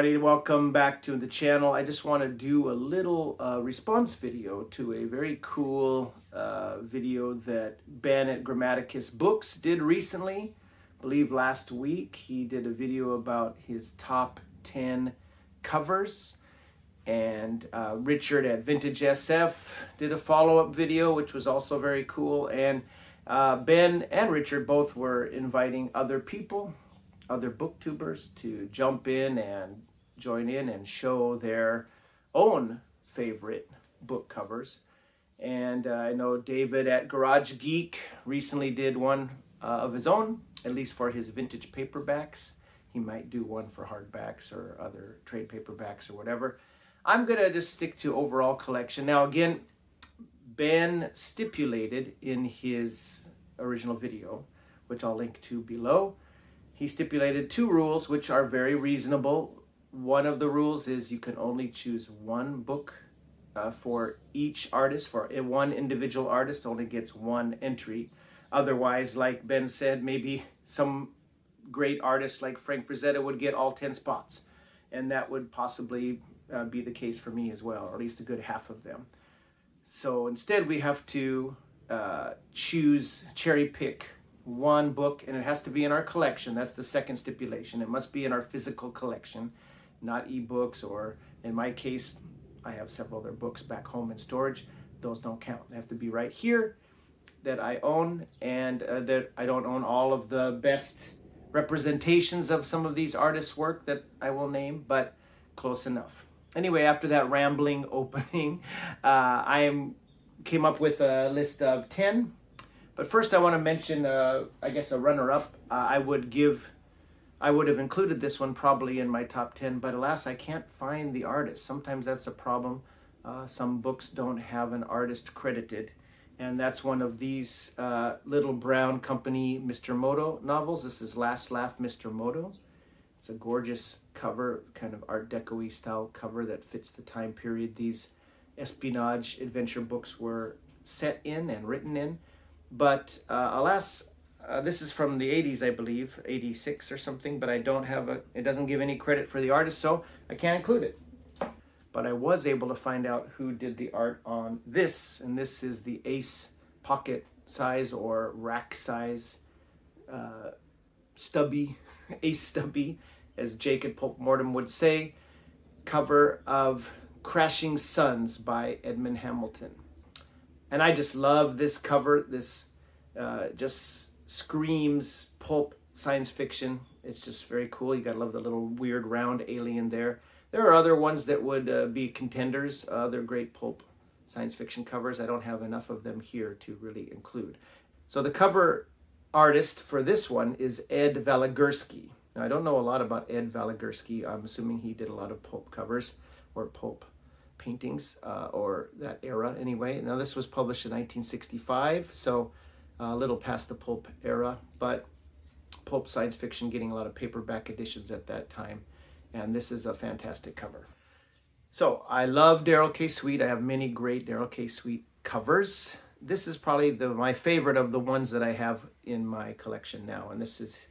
everybody, welcome back to the channel. I just want to do a little response video to a very cool video that Ben at Grammaticus Books did recently. I believe last week he did a video about his top 10 covers, and Richard at Vintage SF did a follow-up video which was also very cool, and Ben and Richard both were inviting other people, other booktubers, to jump in and join in and show their own favorite book covers. And I know David at Garage Geek recently did one of his own, at least for his vintage paperbacks. He might do one for hardbacks or other trade paperbacks or whatever. I'm gonna just stick to overall collection. Now again, Ben stipulated in his original video, which I'll link to below, he stipulated two rules which are very reasonable. One of the rules is you can only choose one book for each artist. For one individual artist only gets one entry. Otherwise, like Ben said, maybe some great artists like Frank Frazetta would get all 10 spots. And that would possibly be the case for me as well, or at least a good half of them. So instead we have to cherry pick one book, and it has to be in our collection. That's the second stipulation. It must be in our physical collection, not ebooks, or in my case, I have several other books back home in storage. Those don't count. They have to be right here that I own, and that I don't own all of the best representations of some of these artists' work that I will name, but close enough. Anyway, after that rambling opening, I came up with a list of 10. But first I want to mention, I guess, a runner-up. I would have included this one probably in my top 10, but alas, I can't find the artist. Sometimes that's a problem. Some books don't have an artist credited, and that's one of these Little Brown Company Mr. Moto novels. This is Last Laugh, Mr. Moto. It's a gorgeous cover, kind of Art Deco-y style cover that fits the time period these espionage adventure books were set in and written in. But alas, this is from the 80s, I believe, 86 or something, but I don't have it doesn't give any credit for the artist, so I can't include it. But I was able to find out who did the art on this, and this is the Ace pocket size or rack size stubby, Ace stubby, as Jake at Pulp Mortem would say, cover of Crashing Suns by Edmund Hamilton. And I just love this cover. This just screams pulp science fiction. It's just very cool. You gotta love the little weird round alien there. There are other ones that would be contenders, other great pulp science fiction covers. I don't have enough of them here to really include. So the cover artist for this one is Ed Vallegursky. Now I don't know a lot about Ed Vallegursky. I'm assuming he did a lot of pulp covers or pulp paintings, or that era anyway. Now this was published in 1965, so a little past the pulp era, but pulp science fiction getting a lot of paperback editions at that time, and this is a fantastic cover. So I love Darrell K Sweet. I have many great Darrell K Sweet covers. This is probably my favorite of the ones that I have in my collection now, and this is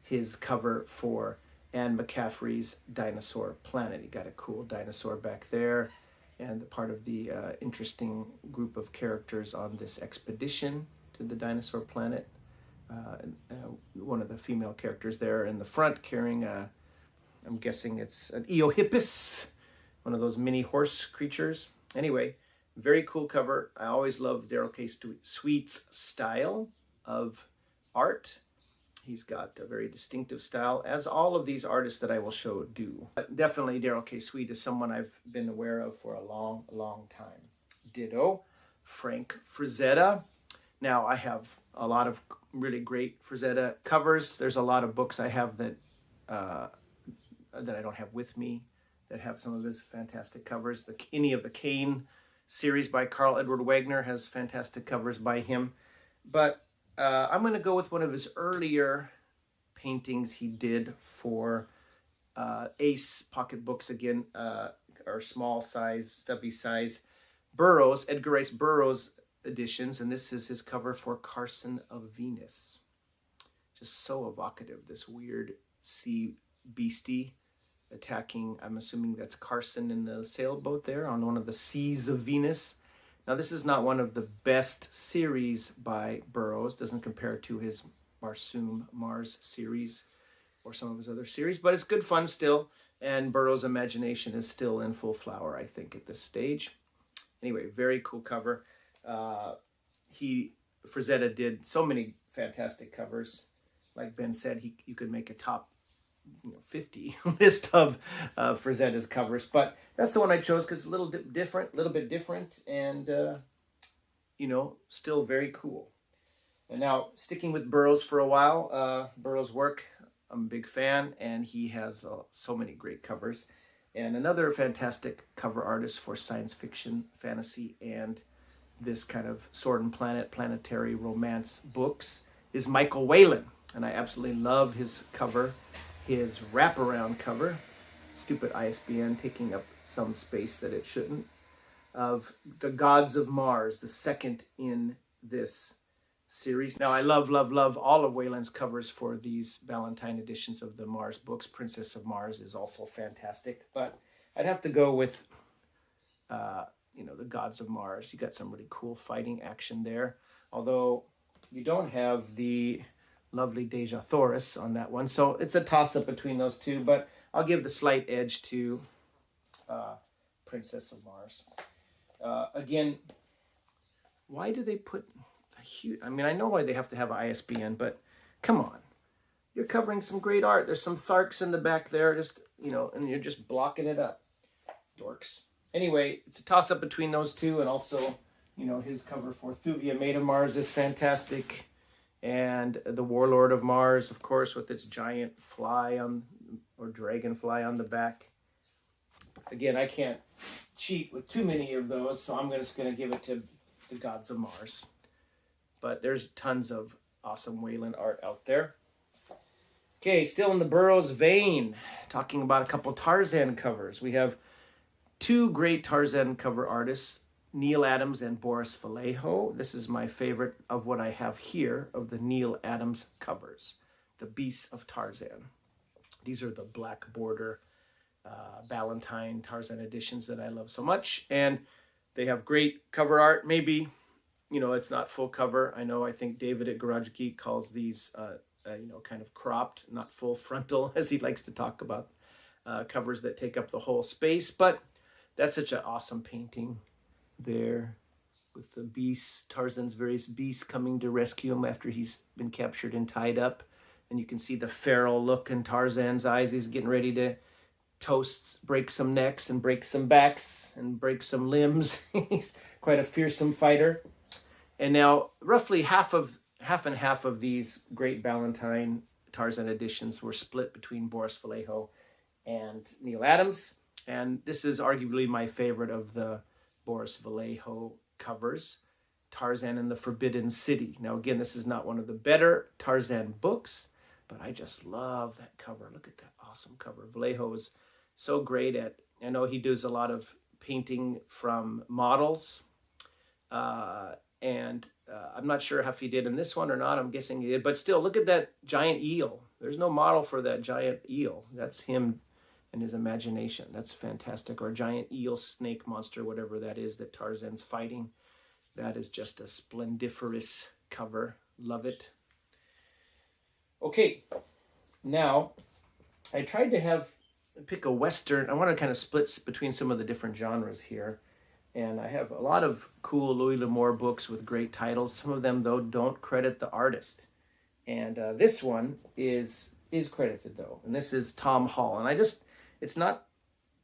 his cover for Anne McCaffrey's Dinosaur Planet. He got a cool dinosaur back there, and part of the interesting group of characters on this expedition to the dinosaur planet. One of the female characters there in the front carrying I'm guessing it's an Eohippus, one of those mini horse creatures. Anyway, very cool cover. I always love Darrell K Sweet's style of art. He's got a very distinctive style, as all of these artists that I will show do. But definitely Darrell K Sweet is someone I've been aware of for a long, long time. Ditto, Frank Frazetta. Now I have a lot of really great Frazetta covers. There's a lot of books I have that I don't have with me that have some of his fantastic covers. The Any of the Kane series by Carl Edward Wagner has fantastic covers by him. But I'm going to go with one of his earlier paintings he did for Ace pocketbooks again, or small size, stubby size, Burroughs, Edgar Rice Burroughs editions, and this is his cover for Carson of Venus. Just so evocative, this weird sea beastie attacking, I'm assuming that's Carson in the sailboat there on one of the seas of Venus. Now, this is not one of the best series by Burroughs. Doesn't compare to his Barsoom Mars series or some of his other series, but it's good fun still. And Burroughs' imagination is still in full flower, I think, at this stage. Anyway, very cool cover. Frazetta did so many fantastic covers. Like Ben said, you could make a top 50 list of Frazetta's covers, but that's the one I chose because it's a little bit different, and still very cool. And now, sticking with Burroughs for a while, Burroughs' work, I'm a big fan, and he has so many great covers. And another fantastic cover artist for science fiction, fantasy, and this kind of sword and planetary romance books is Michael Whelan. And I absolutely love his cover, his wraparound cover, stupid ISBN taking up some space that it shouldn't, of The Gods of Mars, the second in this series. Now, I love all of Whelan's covers for these Valentine editions of the Mars books. Princess of Mars is also fantastic, but I'd have to go with, The Gods of Mars. You got some really cool fighting action there, although you don't have the lovely Deja Thoris on that one. So it's a toss-up between those two, but I'll give the slight edge to Princess of Mars. Again, why do they put a huge... I mean, I know why they have to have an ISBN, but come on. You're covering some great art. There's some Tharks in the back there, just, and you're just blocking it up. Dorks. Anyway, it's a toss-up between those two, and also, his cover for Thuvia, Maid of Mars is fantastic. And the Warlord of Mars, of course, with its giant fly or dragonfly on the back. Again, I can't cheat with too many of those, so I'm just going to give it to the Gods of Mars. But there's tons of awesome Whelan art out there. Okay, still in the Burroughs vein, talking about a couple Tarzan covers. We have two great Tarzan cover artists, Neal Adams and Boris Vallejo. This is my favorite of what I have here of the Neal Adams covers, The Beasts of Tarzan. These are the black border Ballantine Tarzan editions that I love so much, and they have great cover art. Maybe, it's not full cover. I think David at Garage Geek calls these, kind of cropped, not full frontal, as he likes to talk about covers that take up the whole space, but that's such an awesome painting there with the beasts, Tarzan's various beasts coming to rescue him after he's been captured and tied up. And you can see the feral look in Tarzan's eyes. He's getting ready to break some necks and break some backs and break some limbs. He's quite a fearsome fighter. And now roughly half and half of these great Ballantine Tarzan editions were split between Boris Vallejo and Neal Adams. And this is arguably my favorite of the Boris Vallejo covers, Tarzan and the Forbidden City. Now, again, this is not one of the better Tarzan books, but I just love that cover. Look at that awesome cover. Vallejo is so great at, I know he does a lot of painting from models, and I'm not sure if he did in this one or not. I'm guessing he did, but still, look at that giant eel. There's no model for that giant eel. That's him and his imagination. That's fantastic. Or a giant eel snake monster, whatever that is that Tarzan's fighting. That is just a splendiferous cover. Love it. Okay, now I tried to pick a Western. I want to kind of split between some of the different genres here. And I have a lot of cool Louis L'Amour books with great titles. Some of them, though, don't credit the artist. And this one is credited, though. And this is Tom Hall. And it's not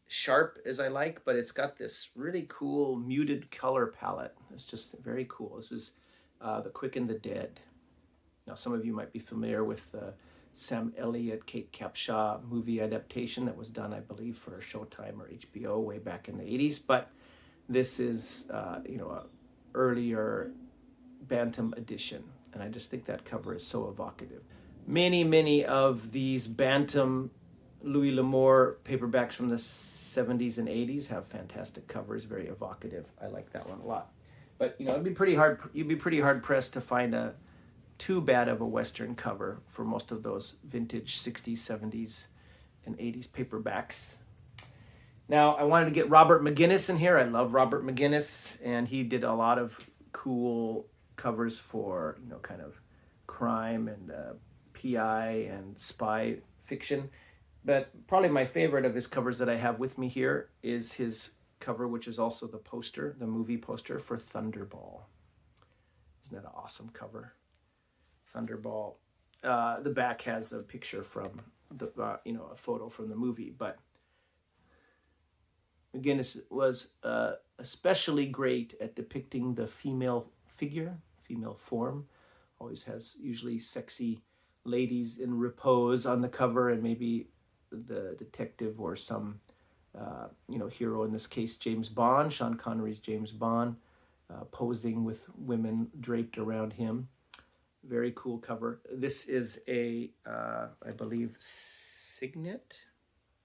sharp as I like, but it's got this really cool muted color palette. It's just very cool. This is The Quick and the Dead. Now, some of you might be familiar with the Sam Elliott, Kate Capshaw movie adaptation that was done, I believe, for Showtime or HBO way back in the 80s. But this is, a earlier Bantam edition. And I just think that cover is so evocative. Many of these Bantam Louis L'Amour paperbacks from the 70s and 80s have fantastic covers, very evocative. I like that one a lot. But, you'd be pretty hard pressed to find a too bad of a Western cover for most of those vintage 60s, 70s and 80s paperbacks. Now, I wanted to get Robert McGinnis in here. I love Robert McGinnis, and he did a lot of cool covers for, kind of crime and PI and spy fiction. But probably my favorite of his covers that I have with me here is his cover, which is also the poster, the movie poster for Thunderball. Isn't that an awesome cover? Thunderball. The back has a picture from the, a photo from the movie. But McGinnis was especially great at depicting the female figure, female form. Always has usually sexy ladies in repose on the cover, and maybe the detective or some, hero, in this case, James Bond, Sean Connery's James Bond, posing with women draped around him. Very cool cover. This is a, I believe, Signet.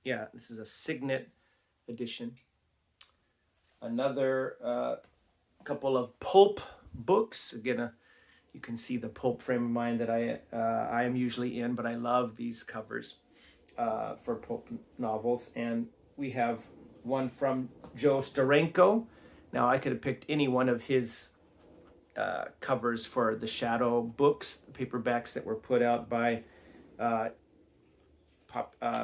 Yeah, this is a Signet edition. Another couple of pulp books. Again, you can see the pulp frame of mind that I am usually in, but I love these covers for pulp novels. And we have one from Joe Steranko. Now, I could have picked any one of his covers for the Shadow books, the paperbacks that were put out by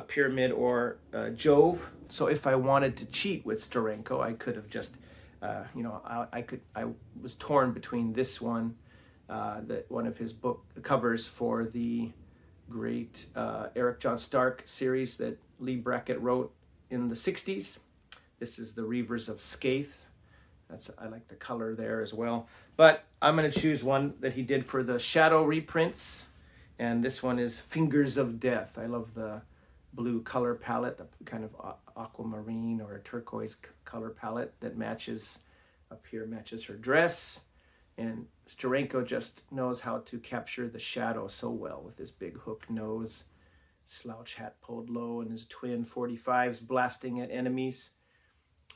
Pyramid or Jove. So if I wanted to cheat with Steranko, I could have just, I was torn between this one, one of his book covers for the great Eric John Stark series that Lee Brackett wrote in the 60s. This is the Reavers of Skaith. I like the color there as well. But I'm going to choose one that he did for the Shadow reprints. And this one is Fingers of Death. I love the blue color palette, the kind of aquamarine or a turquoise color palette that matches her dress. And Steranko just knows how to capture the shadow so well with his big hook nose, slouch hat pulled low, and his twin 45s blasting at enemies.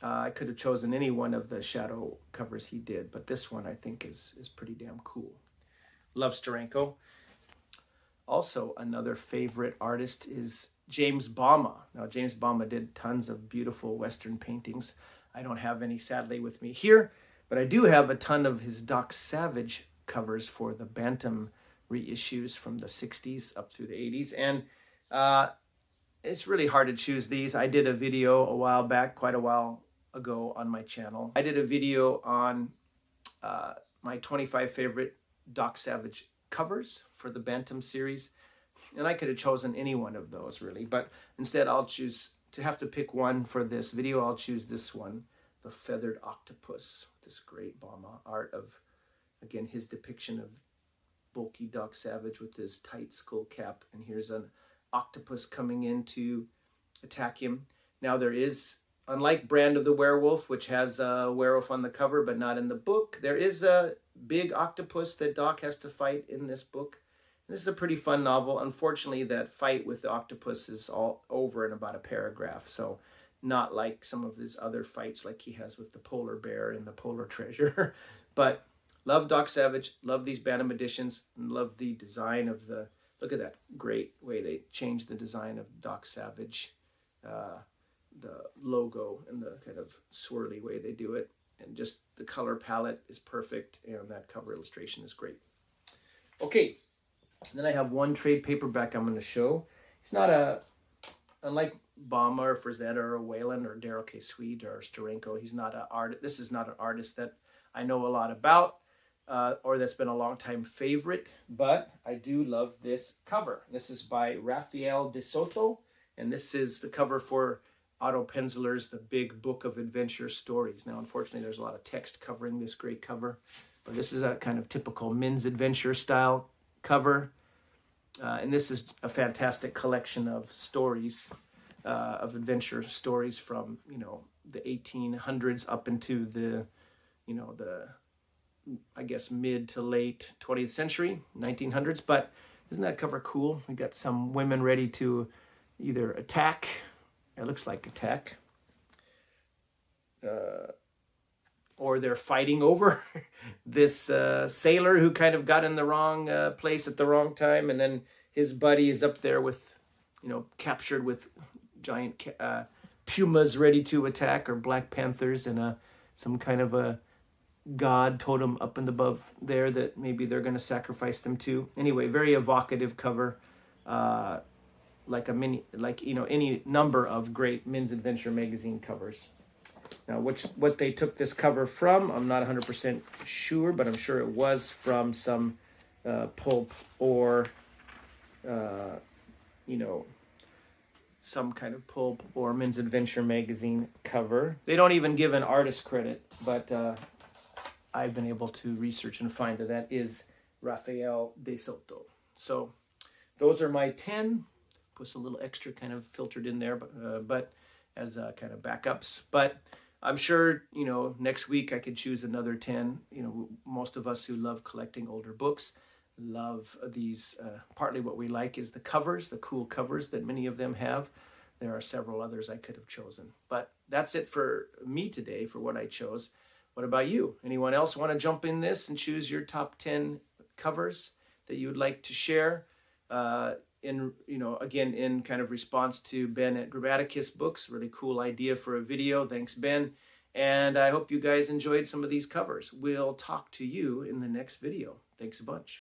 I could have chosen any one of the Shadow covers he did, but this one I think is pretty damn cool. Love Steranko. Also, another favorite artist is James Bama. Now, James Bama did tons of beautiful Western paintings. I don't have any, sadly, with me here, but I do have a ton of his Doc Savage covers for the Bantam reissues from the 60s up through the 80s. And it's really hard to choose these. I did a video a while back, quite a while ago on my channel. I did a video on my 25 favorite Doc Savage covers for the Bantam series. And I could have chosen any one of those, really. But instead, I'll choose, to have to pick one for this video, I'll choose this one, the Feathered Octopus. This great Bama art of, again, his depiction of bulky Doc Savage with his tight skull cap. And here's an octopus coming in to attack him. Now, there is, unlike Brand of the Werewolf, which has a werewolf on the cover but not in the book, there is a big octopus that Doc has to fight in this book. This is a pretty fun novel. Unfortunately, that fight with the octopus is all over in about a paragraph. So not like some of his other fights like he has with the polar bear and the polar treasure. But love Doc Savage, love these Bantam editions, and love the design of the, look at that great way they changed the design of Doc Savage, the logo and the kind of swirly way they do it. And just the color palette is perfect, and that cover illustration is great. Okay. And then I have one trade paperback I'm going to show. It's not unlike Bama or Frazetta or Whelan or Darrell K or Steranko, he's not an artist. This is not an artist that I know a lot about or that's been a long time favorite, but I do love this cover. This is by Rafael de Soto, and this is the cover for Otto Penzler's The Big Book of Adventure Stories. Now, unfortunately, there's a lot of text covering this great cover, but this is a kind of typical men's adventure style cover, and this is a fantastic collection of stories, of adventure stories from the 1800s up into the I guess mid to late 20th century, 1900s. But isn't that cover cool? We got some women ready to either attack. It looks like attack. Or they're fighting over this sailor who kind of got in the wrong place at the wrong time, and then his buddy is up there with captured with giant pumas ready to attack, or black panthers, and some kind of a god totem up and above there that maybe they're going to sacrifice them to. Anyway, very evocative cover, like any number of great men's adventure magazine covers. Now, what they took this cover from, I'm not 100% sure, but I'm sure it was from some pulp or some kind of pulp or men's adventure magazine cover. They don't even give an artist credit, but I've been able to research and find that is Rafael de Soto. So those are my 10. Put a little extra kind of filtered in there, but as kind of backups. But I'm sure, next week I could choose another 10. Most of us who love collecting older books love these. Partly what we like is the covers, the cool covers that many of them have. There are several others I could have chosen. But that's it for me today for what I chose. What about you? Anyone else want to jump in this and choose your top 10 covers that you would like to share? In kind of response to Ben at Grammaticus Books. Really cool idea for a video. Thanks, Ben. And I hope you guys enjoyed some of these covers. We'll talk to you in the next video. Thanks a bunch.